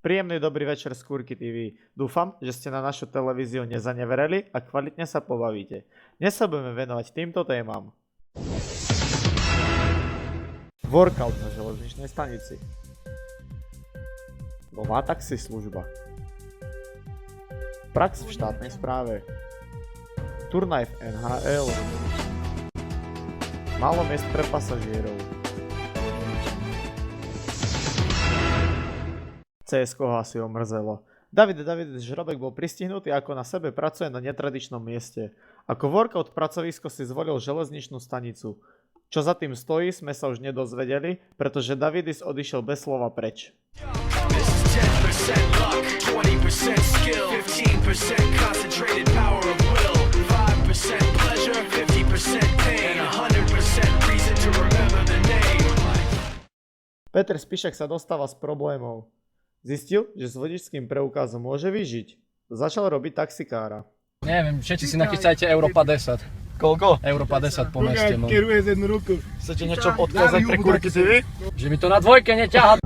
Príjemný dobrý večer z Kúrky TV. Dúfam, že ste na našu televíziu nezanevereli a kvalitne sa pobavíte. Dnes sa budeme venovať týmto témam. Workout na železničnej stanici. Nová taxislužba. Prax v štátnej správe. Turnaj v NHL. Málo miest pre pasažierov. CSK ho asi omrzelo. David Žrobek bol pristihnutý, ako na sebe pracuje na netradičnom mieste. Ako workout pracovisko si zvolil železničnú stanicu. Čo za tým stojí, sme sa už nedozvedeli, pretože Davidis odišiel bez slova preč. Peter Spišek sa dostáva z problémov. Zistil, že s vodičským preukazom môže vyžiť. Začal robiť taxikára. Neviem, všetci si nachystajte euro 50. Koľko? Euro 50 po meste. Kieruje z jednu ruku. Chcete niečo odkázať pre Kúrky TV? Že mi to na dvojke neťahá.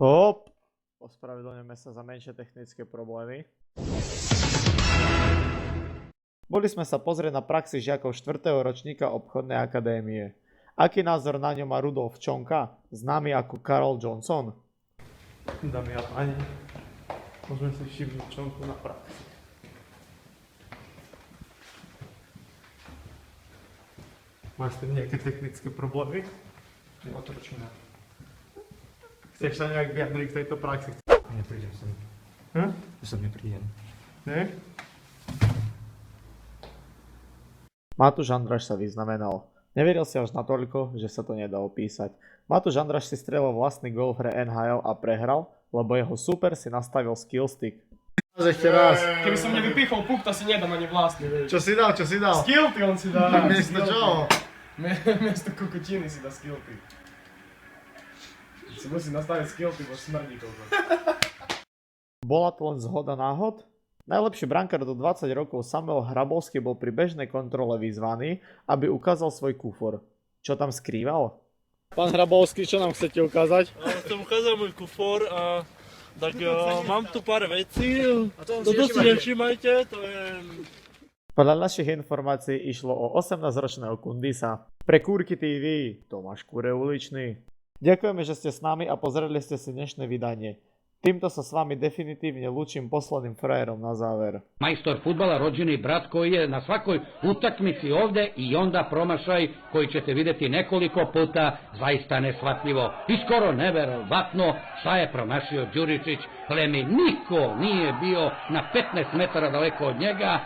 Hop. Ospravedlňujeme sa za menšie technické problémy. Boli sme sa pozrieť na praxi žiakov 4. ročníka obchodnej akadémie. Aký názor na ňo má Rudolf Čonka, známy ako Carl Johnson? Dámy a páni, môžeme si všimnúť Čonku na praxi. Máš tam nejaké technické problémy? Otočíme. Chceš sa nejak vyjadriť k tejto praxi? Neprídem sem. Sem neprídem. Ne? Matúš Andraš sa vyznamenal. Neveril si až natoľko, že sa to nedá opísať. Matúš Andraš si strelil vlastný gól v hre NHL a prehral, lebo jeho super si nastavil skillstick. Ešte raz. Keby som nevypichol puk, to si nedám ani vlastný. Čo si dal? Skillty on si dá. Miesto čoho? Miesto kokotiny si dá skillty. Si musí nastaviť skillty, bo smrdí koľko. Bola to len zhoda náhod? Najlepší brankár do 20 rokov Samuel Hrabovský bol pri bežnej kontrole vyzvaný, aby ukázal svoj kufor. Čo tam skrýval? Pán Hrabovský, čo nám chcete ukázať? Chcem ukázať môj kufor a tak mám tu pár vecí, toto si nevšimajte, to je... Podľa našich informácií išlo o 18-ročného Kundisa. Pre Kúrky TV, Tomáš Kure uličný. Ďakujeme, že ste s nami a pozreli ste si dnešné vydanie. Týmto sa s vami definitívne lúčim posledným frajerom na záver. Majstor fudbala, rođeni brat koji je na svakoj utakmici ovde i onda promašaj koji ćete vidjeti nekoliko puta, zaista neshvatljivo i skoro neverovatno šta je promašio Đuričić, Lemi niko nije bio na 15 metara daleko od njega.